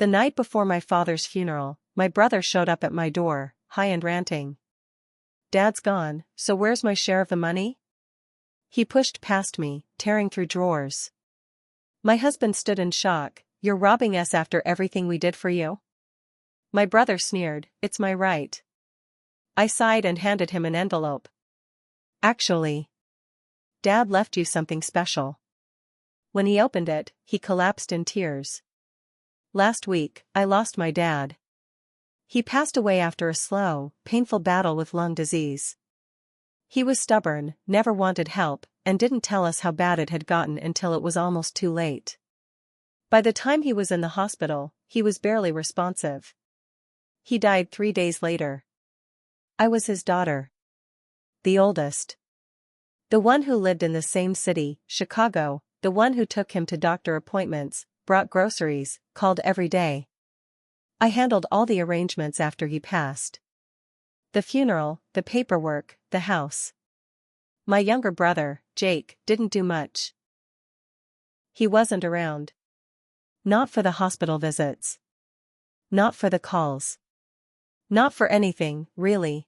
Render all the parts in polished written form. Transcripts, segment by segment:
The night before my father's funeral, my brother showed up at my door, high and ranting. "Dad's gone, so where's my share of the money?" He pushed past me, tearing through drawers. My husband stood in shock. "You're robbing us after everything we did for you?" My brother sneered, "It's my right." I sighed and handed him an envelope. "Actually, Dad left you something special." When he opened it, he collapsed in tears. "Last week, I lost my dad. He passed away after a slow, painful battle with lung disease. He was stubborn, never wanted help, and didn't tell us how bad it had gotten until it was almost too late. By the time he was in the hospital, he was barely responsive. He died 3 days later. I was his daughter. The oldest. The one who lived in the same city, Chicago, the one who took him to doctor appointments, brought groceries, called every day. I handled all the arrangements after he passed. The funeral, the paperwork, the house. My younger brother, Jake, didn't do much. He wasn't around. Not for the hospital visits. Not for the calls. Not for anything, really.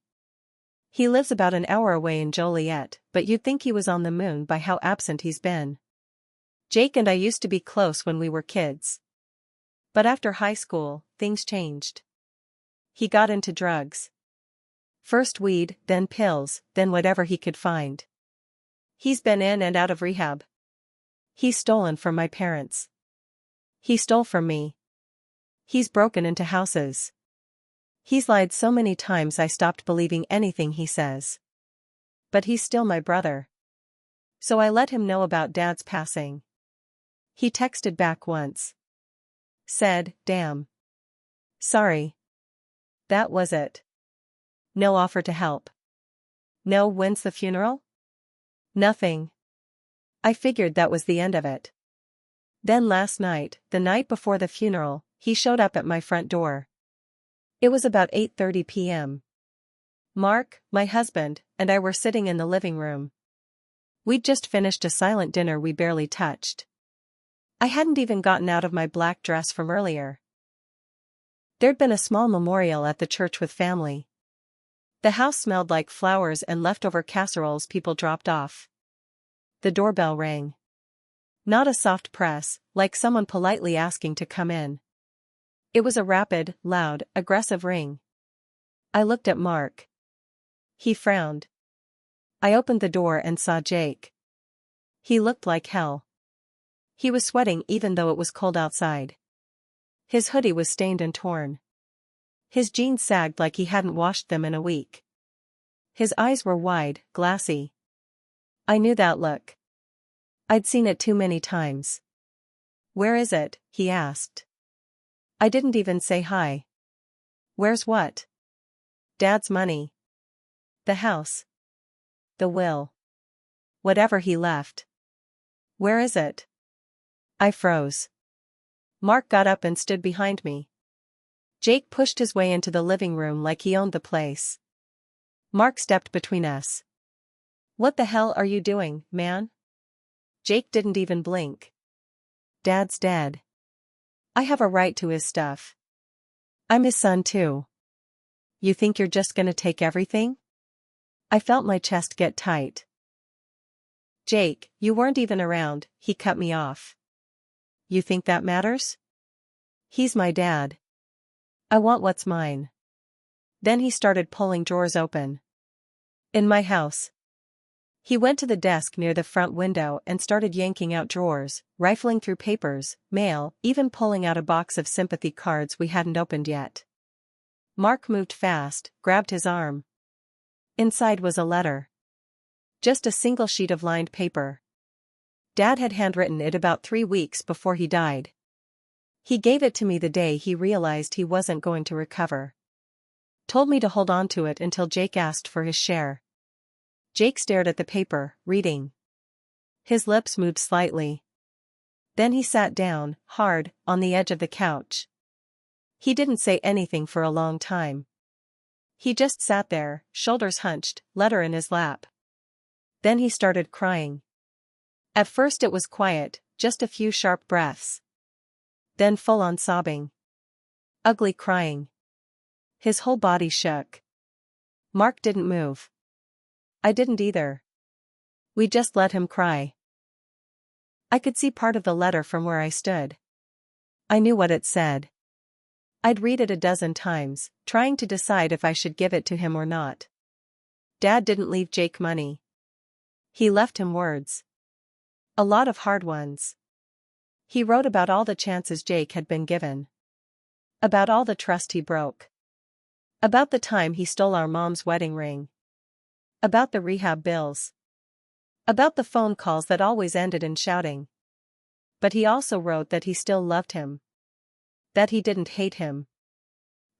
He lives about an hour away in Joliet, but you'd think he was on the moon by how absent he's been. Jake and I used to be close when we were kids. But after high school, things changed. He got into drugs. First weed, then pills, then whatever he could find. He's been in and out of rehab. He's stolen from my parents. He stole from me. He's broken into houses. He's lied so many times I stopped believing anything he says. But he's still my brother. So I let him know about Dad's passing. He texted back once. Said, "Damn. Sorry. That was it. No offer to help. No, when's the funeral?" Nothing. I figured that was the end of it. Then last night, the night before the funeral, he showed up at my front door. It was about 8:30 p.m. Mark, my husband, and I were sitting in the living room. We'd just finished a silent dinner we barely touched. I hadn't even gotten out of my black dress from earlier. There'd been a small memorial at the church with family. The house smelled like flowers and leftover casseroles people dropped off. The doorbell rang. Not a soft press, like someone politely asking to come in. It was a rapid, loud, aggressive ring. I looked at Mark. He frowned. I opened the door and saw Jake. He looked like hell. He was sweating even though it was cold outside. His hoodie was stained and torn. His jeans sagged like he hadn't washed them in a week. His eyes were wide, glassy. I knew that look. I'd seen it too many times. "Where is it?" he asked. I didn't even say hi. "Where's what?" "Dad's money. The house. The will. Whatever he left. Where is it?" I froze. Mark got up and stood behind me. Jake pushed his way into the living room like he owned the place. Mark stepped between us. "What the hell are you doing, man?" Jake didn't even blink. "Dad's dead. I have a right to his stuff. I'm his son too. You think you're just gonna take everything?" I felt my chest get tight. "Jake, you weren't even around," he cut me off. "You think that matters? He's my dad. I want what's mine." Then he started pulling drawers open. "In my house." He went to the desk near the front window and started yanking out drawers, rifling through papers, mail, even pulling out a box of sympathy cards we hadn't opened yet. Mark moved fast, grabbed his arm. Inside was a letter. Just a single sheet of lined paper. Dad had handwritten it about 3 weeks before he died. He gave it to me the day he realized he wasn't going to recover. Told me to hold on to it until Jake asked for his share. Jake stared at the paper, reading. His lips moved slightly. Then he sat down, hard, on the edge of the couch. He didn't say anything for a long time. He just sat there, shoulders hunched, letter in his lap. Then he started crying. At first it was quiet, just a few sharp breaths. Then full-on sobbing. ugly crying. His whole body shook. Mark didn't move. I didn't either. We just let him cry. I could see part of the letter from where I stood. I knew what it said. I'd read it a dozen times, trying to decide if I should give it to him or not. Dad didn't leave Jake money. He left him words. A lot of hard ones. He wrote about all the chances Jake had been given. About all the trust he broke. About the time he stole our mom's wedding ring. About the rehab bills. About the phone calls that always ended in shouting. But he also wrote that he still loved him. That he didn't hate him.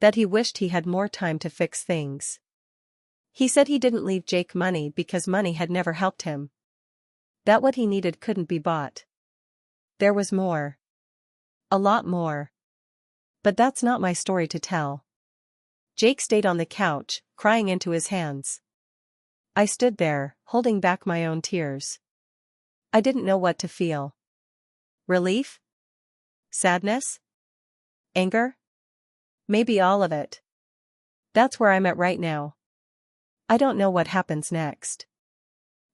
That he wished he had more time to fix things. He said he didn't leave Jake money because money had never helped him. That what he needed couldn't be bought. There was more. A lot more. But that's not my story to tell. Jake stayed on the couch, crying into his hands. I stood there, holding back my own tears. I didn't know what to feel. Relief? Sadness? Anger? Maybe all of it. That's where I'm at right now. I don't know what happens next.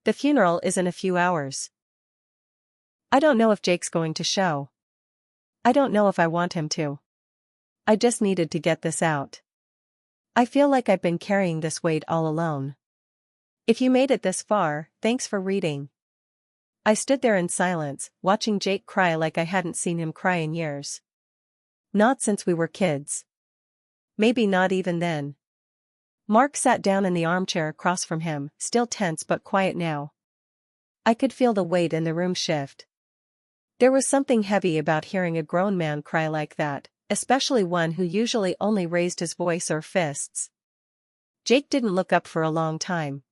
The funeral is in a few hours. I don't know if Jake's going to show. I don't know if I want him to. I just needed to get this out. I feel like I've been carrying this weight all alone. If you made it this far, thanks for reading. I stood there in silence, watching Jake cry like I hadn't seen him cry in years. Not since we were kids. Maybe not even then. Mark sat down in the armchair across from him, still tense but quiet now. I could feel the weight in the room shift. There was something heavy about hearing a grown man cry like that, especially one who usually only raised his voice or fists. Jake didn't look up for a long time.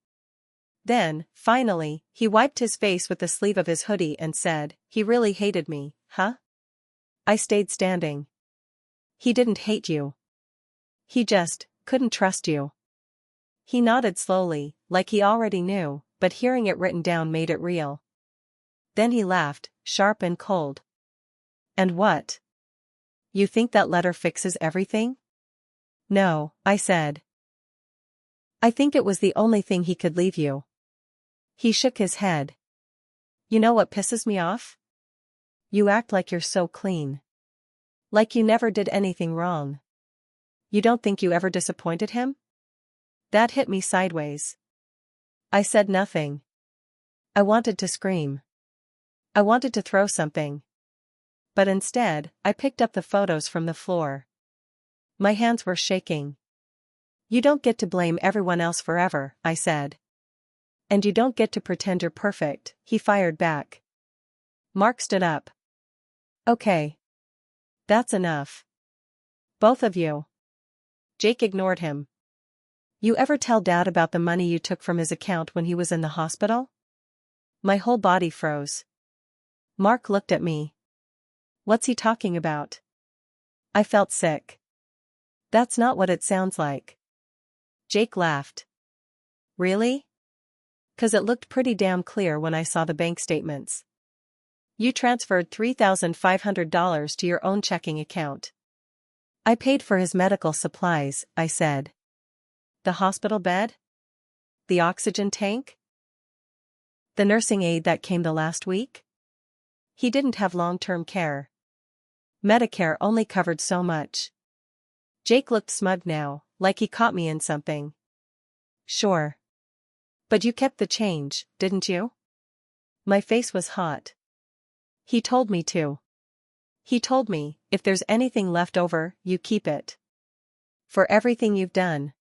Then, finally, he wiped his face with the sleeve of his hoodie and said, "He really hated me, huh?" I stayed standing. He didn't hate you. He just couldn't trust you. He nodded slowly, like he already knew, but hearing it written down made it real. Then he laughed, sharp and cold. And what? You think that letter fixes everything? No, I said. I think it was the only thing he could leave you. He shook his head. You know what pisses me off? You act like you're so clean. Like you never did anything wrong. You don't think you ever disappointed him? That hit me sideways. I said nothing. I wanted to scream. I wanted to throw something. But instead, I picked up the photos from the floor. My hands were shaking. You don't get to blame everyone else forever, I said. And you don't get to pretend you're perfect, he fired back. Mark stood up. Okay. That's enough. Both of you. Jake ignored him. You ever tell Dad about the money you took from his account when he was in the hospital? My whole body froze. Mark looked at me. What's he talking about? I felt sick. That's not what it sounds like. Jake laughed. Really? 'Cause it looked pretty damn clear when I saw the bank statements. You transferred $3,500 to your own checking account. I paid for his medical supplies, I said. The hospital bed? The oxygen tank? The nursing aide that came the last week? He didn't have long-term care. Medicare only covered so much. Jake looked smug now, like he caught me in something. Sure. But you kept the change, didn't you? My face was hot. He told me to. He told me, if there's anything left over, you keep it. For everything you've done.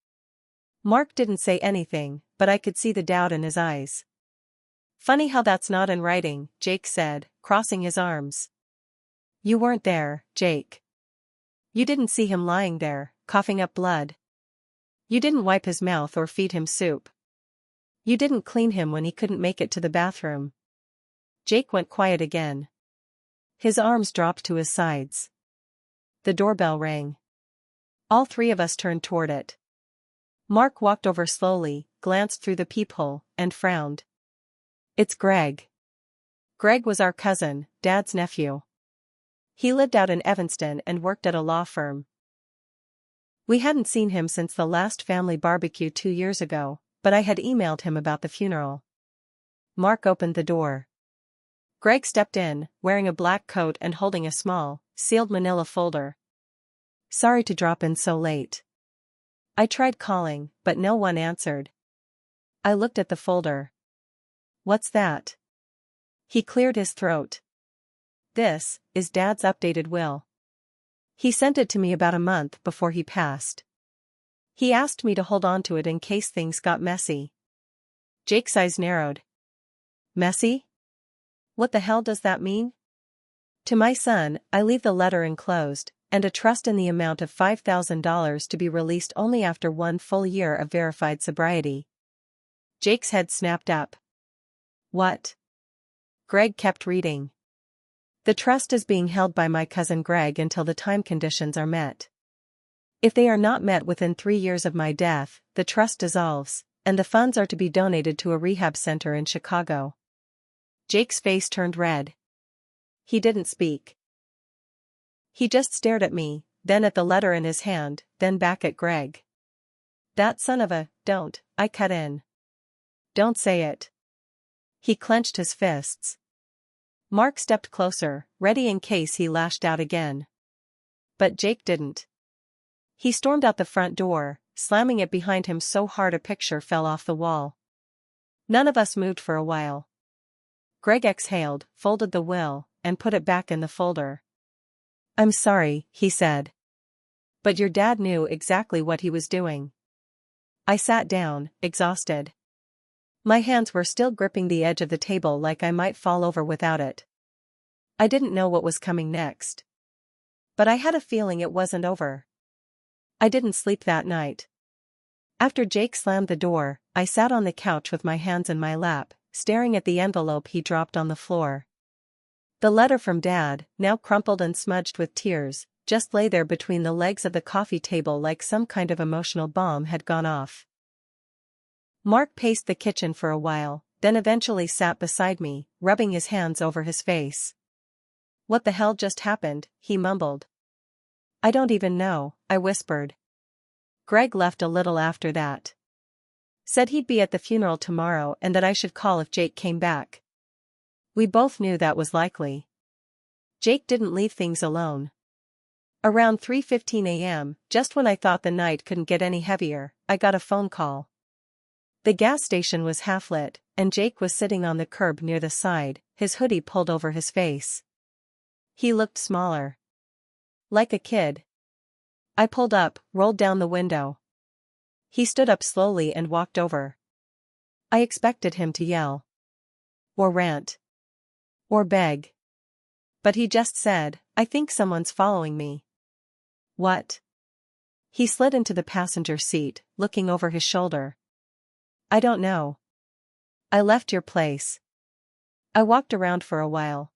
Mark didn't say anything, but I could see the doubt in his eyes. Funny how that's not in writing, Jake said, crossing his arms. You weren't there, Jake. You didn't see him lying there, coughing up blood. You didn't wipe his mouth or feed him soup. You didn't clean him when he couldn't make it to the bathroom. Jake went quiet again. His arms dropped to his sides. The doorbell rang. All three of us turned toward it. Mark walked over slowly, glanced through the peephole, and frowned. It's Greg. Greg was our cousin, Dad's nephew. He lived out in Evanston and worked at a law firm. We hadn't seen him since the last family barbecue 2 years ago, but I had emailed him about the funeral. Mark opened the door. Greg stepped in, wearing a black coat and holding a small, sealed manila folder. Sorry to drop in so late. I tried calling, but no one answered. I looked at the folder. What's that? He cleared his throat. This is Dad's updated will. He sent it to me about a month before he passed. He asked me to hold on to it in case things got messy. Jake's eyes narrowed. Messy? What the hell does that mean? To my son, I leave the letter enclosed, and a trust in the amount of $5,000 to be released only after 1 full year of verified sobriety. Jake's head snapped up. What? Greg kept reading. The trust is being held by my cousin Greg until the time conditions are met. If they are not met within 3 years of my death, the trust dissolves, and the funds are to be donated to a rehab center in Chicago. Jake's face turned red. He didn't speak. He just stared at me, then at the letter in his hand, then back at Greg. That son of a, don't, I cut in. Don't say it. He clenched his fists. Mark stepped closer, ready in case he lashed out again. But Jake didn't. He stormed out the front door, slamming it behind him so hard a picture fell off the wall. None of us moved for a while. Greg exhaled, folded the will, and put it back in the folder. I'm sorry, he said. But your dad knew exactly what he was doing. I sat down, exhausted. My hands were still gripping the edge of the table like I might fall over without it. I didn't know what was coming next. But I had a feeling it wasn't over. I didn't sleep that night. After Jake slammed the door, I sat on the couch with my hands in my lap, staring at the envelope he dropped on the floor. The letter from Dad, now crumpled and smudged with tears, just lay there between the legs of the coffee table like some kind of emotional bomb had gone off. Mark paced the kitchen for a while, then eventually sat beside me, rubbing his hands over his face. What the hell just happened, he mumbled. I don't even know, I whispered. Greg left a little after that. Said he'd be at the funeral tomorrow and that I should call if Jake came back. We both knew that was likely. Jake didn't leave things alone. Around 3:15 a.m., just when I thought the night couldn't get any heavier, I got a phone call. The gas station was half lit, and Jake was sitting on the curb near the side, his hoodie pulled over his face. He looked smaller. Like a kid. I pulled up, rolled down the window. He stood up slowly and walked over. I expected him to yell. Or rant. Or beg. But he just said, I think someone's following me. What? He slid into the passenger seat, looking over his shoulder. I don't know. I left your place. I walked around for a while.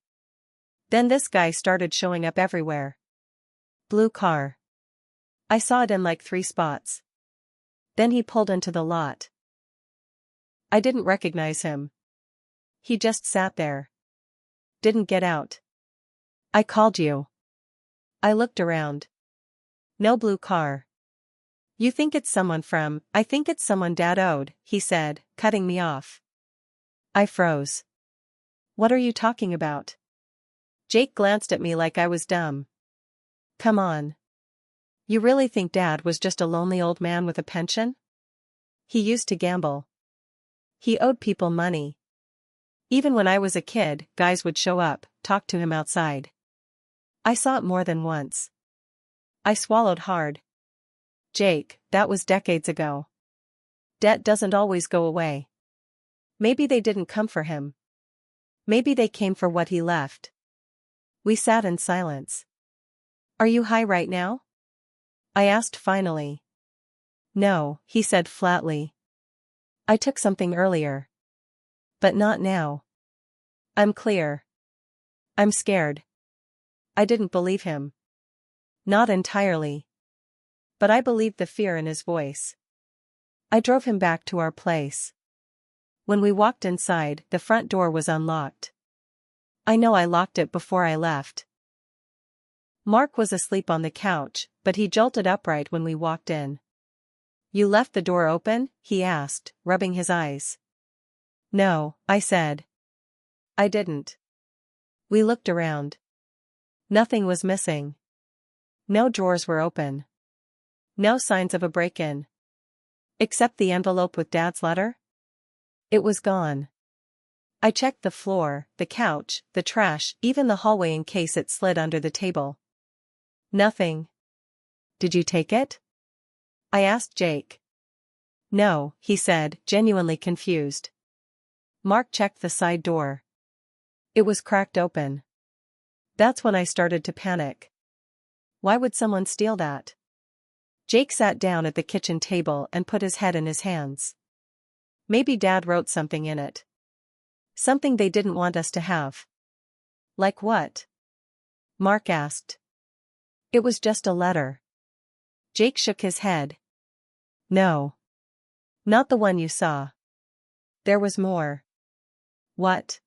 Then this guy started showing up everywhere. Blue car. I saw it in like 3 spots. Then he pulled into the lot. I didn't recognize him. He just sat there. Didn't get out. I called you. I looked around. No blue car. I think it's someone Dad owed, he said, cutting me off. I froze. What are you talking about? Jake glanced at me like I was dumb. Come on. You really think Dad was just a lonely old man with a pension? He used to gamble. He owed people money. Even when I was a kid, guys would show up, talk to him outside. I saw it more than once. I swallowed hard. Jake, that was decades ago. Debt doesn't always go away. Maybe they didn't come for him. Maybe they came for what he left. We sat in silence. Are you high right now? I asked finally. No, he said flatly. I took something earlier. But not now. I'm clear. I'm scared. I didn't believe him. Not entirely. But I believed the fear in his voice. I drove him back to our place. When we walked inside, the front door was unlocked. I know I locked it before I left. Mark was asleep on the couch, but he jolted upright when we walked in. "You left the door open?" he asked, rubbing his eyes. "No," I said. "I didn't." We looked around. Nothing was missing. No drawers were open. No signs of a break-in. Except the envelope with Dad's letter? It was gone. I checked the floor, the couch, the trash, even the hallway in case it slid under the table. Nothing. "Did you take it?" I asked Jake. "No," he said, genuinely confused. Mark checked the side door. It was cracked open. That's when I started to panic. Why would someone steal that? Jake sat down at the kitchen table and put his head in his hands. "Maybe Dad wrote something in it. Something they didn't want us to have." "Like what?" Mark asked. "It was just a letter." Jake shook his head. "No. Not the one you saw. There was more." "What?"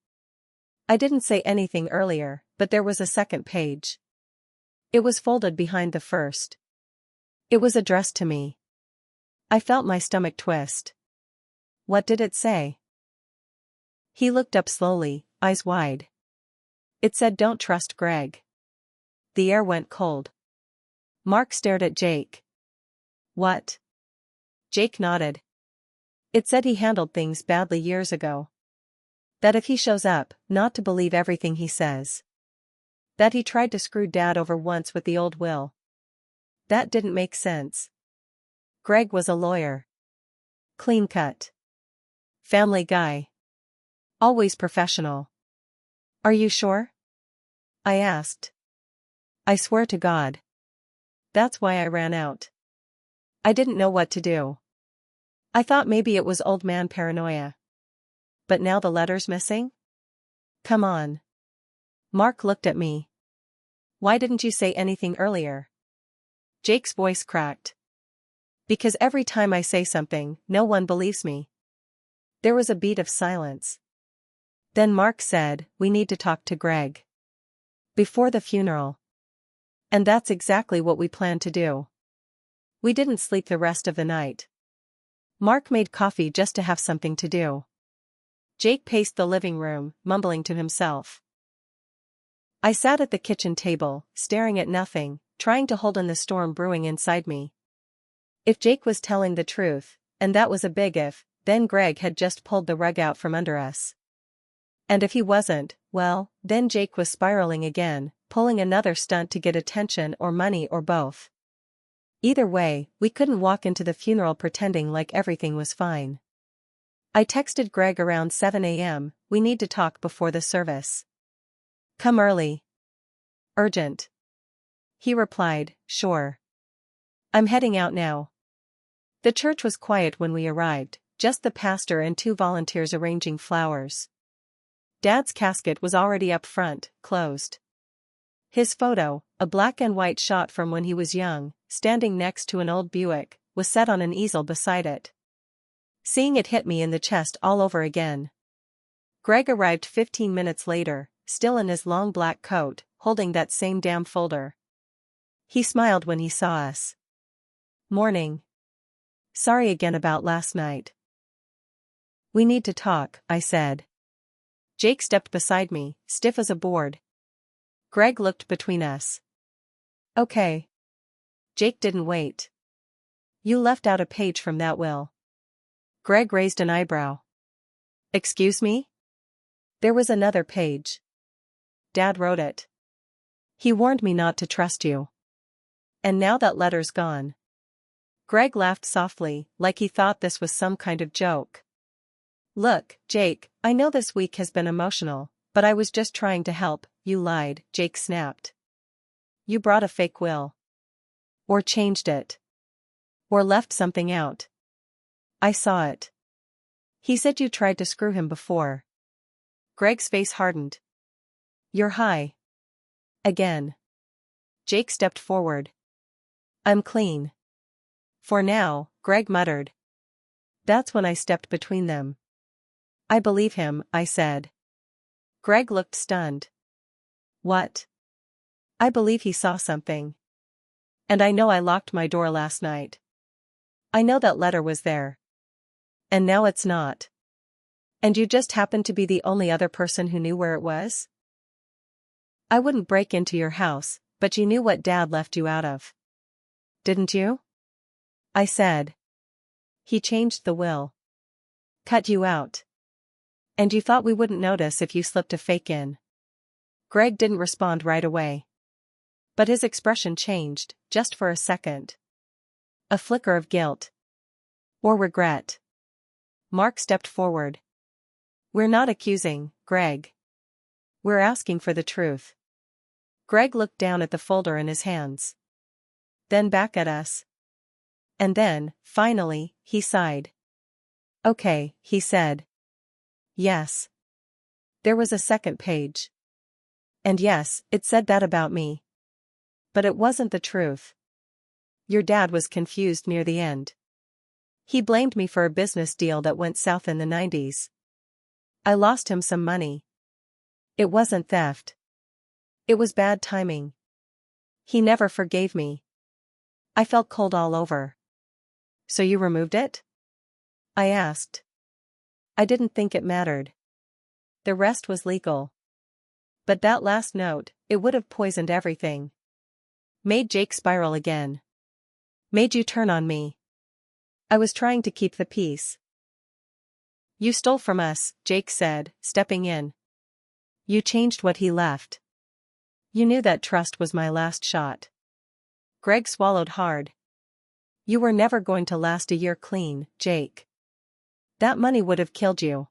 "I didn't say anything earlier, but there was a second page. It was folded behind the first. It was addressed to me." I felt my stomach twist. "What did it say?" He looked up slowly, eyes wide. It said, "Don't trust Greg." The air went cold. Mark stared at Jake. "What?" Jake nodded. "It said he handled things badly years ago. That if he shows up, not to believe everything he says. That he tried to screw Dad over once with the old will. That didn't make sense. Greg was a lawyer. Clean-cut. Family guy. Always professional." "Are you sure?" I asked. "I swear to God. That's why I ran out. I didn't know what to do. I thought maybe it was old man paranoia. But now the letter's missing? Come on." Mark looked at me. "Why didn't you say anything earlier?" Jake's voice cracked. "Because every time I say something, no one believes me." There was a beat of silence. Then Mark said, "We need to talk to Greg. Before the funeral." And that's exactly what we planned to do. We didn't sleep the rest of the night. Mark made coffee just to have something to do. Jake paced the living room, mumbling to himself. I sat at the kitchen table, staring at nothing, trying to hold in the storm brewing inside me. If Jake was telling the truth, and that was a big if, then Greg had just pulled the rug out from under us. And if he wasn't, well, then Jake was spiraling again, pulling another stunt to get attention or money or both. Either way, we couldn't walk into the funeral pretending like everything was fine. I texted Greg around 7 a.m., "We need to talk before the service. Come early. Urgent." He replied, "Sure. I'm heading out now." The church was quiet when we arrived, just the pastor and 2 volunteers arranging flowers. Dad's casket was already up front, closed. His photo, a black and white shot from when he was young, standing next to an old Buick, was set on an easel beside it. Seeing it hit me in the chest all over again. Greg arrived 15 minutes later, still in his long black coat, holding that same damn folder. He smiled when he saw us. "Morning. Sorry again about last night." "We need to talk," I said. Jake stepped beside me, stiff as a board. Greg looked between us. "Okay." Jake didn't wait. "You left out a page from that will." Greg raised an eyebrow. "Excuse me?" "There was another page. Dad wrote it. He warned me not to trust you. And now that letter's gone." Greg laughed softly, like he thought this was some kind of joke. "Look, Jake, I know this week has been emotional, but I was just trying to help." "You lied," Jake snapped. "You brought a fake will. Or changed it. Or left something out. I saw it. He said you tried to screw him before." Greg's face hardened. "You're high. Again." Jake stepped forward. "I'm clean. For now," Greg muttered. That's when I stepped between them. "I believe him," I said. Greg looked stunned. "What?" "I believe he saw something. And I know I locked my door last night. I know that letter was there. And now it's not. And you just happened to be the only other person who knew where it was? I wouldn't break into your house, but you knew what Dad left you out of. Didn't you? I said. He changed the will. Cut you out. And you thought we wouldn't notice if you slipped a fake in. Greg didn't respond right away. But his expression changed, just for a second. A flicker of guilt. Or regret. Mark stepped forward. We're not accusing, Greg. We're asking for the truth. Greg looked down at the folder in his hands. Then back at us. And then, finally, he sighed. Okay, he said. Yes. There was a second page. And yes, it said that about me. But it wasn't the truth. Your dad was confused near the end. He blamed me for a business deal that went south in the 90s. I lost him some money. It wasn't theft. It was bad timing. He never forgave me. I felt cold all over. So you removed it? I asked. I didn't think it mattered. The rest was legal. But that last note, it would have poisoned everything. Made Jake spiral again. Made you turn on me. I was trying to keep the peace. You stole from us, Jake said, stepping in. You changed what he left. You knew that trust was my last shot. Greg swallowed hard. You were never going to last a year clean, Jake. That money would have killed you.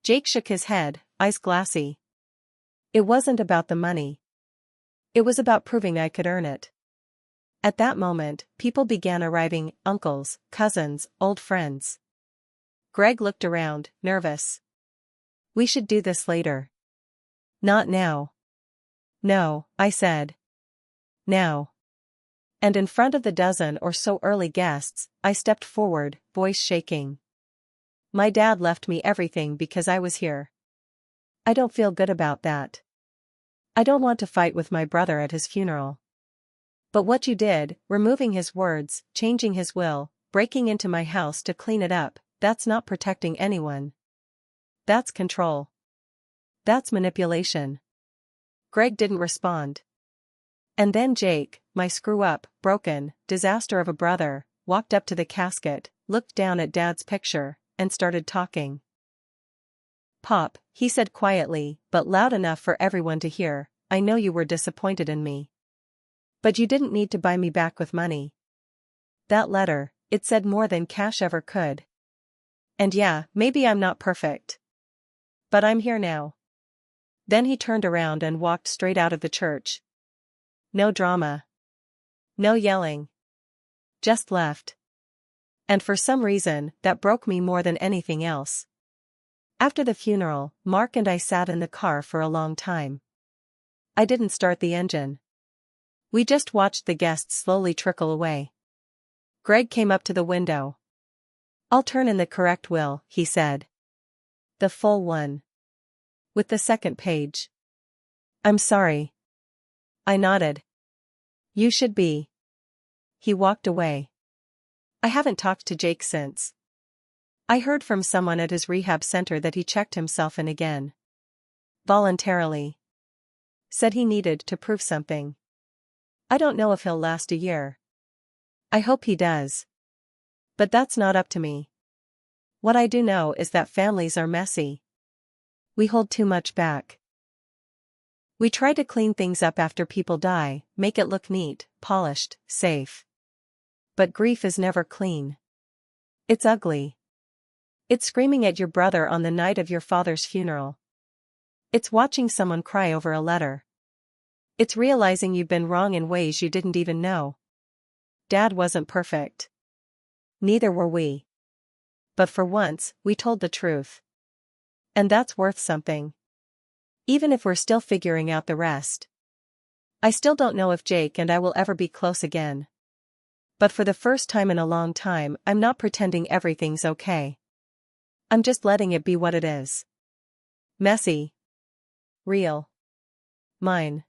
Jake shook his head, eyes glassy. It wasn't about the money. It was about proving I could earn it. At that moment, people began arriving, uncles, cousins, old friends. Greg looked around, nervous. We should do this later. Not now. No, I said. Now. And in front of the dozen or so early guests, I stepped forward, voice shaking. My dad left me everything because I was here. I don't feel good about that. I don't want to fight with my brother at his funeral. But what you did, removing his words, changing his will, breaking into my house to clean it up, that's not protecting anyone. That's control. That's manipulation. Greg didn't respond. And then Jake, my screw-up, broken, disaster of a brother, walked up to the casket, looked down at Dad's picture, and started talking. Pop, he said quietly, but loud enough for everyone to hear, I know you were disappointed in me. But you didn't need to buy me back with money. That letter, it said more than cash ever could. And yeah, maybe I'm not perfect. But I'm here now. Then he turned around and walked straight out of the church. No drama. No yelling. Just left. And for some reason, that broke me more than anything else. After the funeral, Mark and I sat in the car for a long time. I didn't start the engine. We just watched the guests slowly trickle away. Greg came up to the window. I'll turn in the correct will, he said. The full one. With the second page. I'm sorry. I nodded. You should be. He walked away. I haven't talked to Jake since. I heard from someone at his rehab center that he checked himself in again. Voluntarily. Said he needed to prove something. I don't know if he'll last a year. I hope he does. But that's not up to me. What I do know is that families are messy. We hold too much back. We try to clean things up after people die, make it look neat, polished, safe. But grief is never clean. It's ugly. It's screaming at your brother on the night of your father's funeral. It's watching someone cry over a letter. It's realizing you've been wrong in ways you didn't even know. Dad wasn't perfect. Neither were we. But for once, we told the truth. And that's worth something. Even if we're still figuring out the rest. I still don't know if Jake and I will ever be close again. But for the first time in a long time, I'm not pretending everything's okay. I'm just letting it be what it is. Messy. Real. Mine.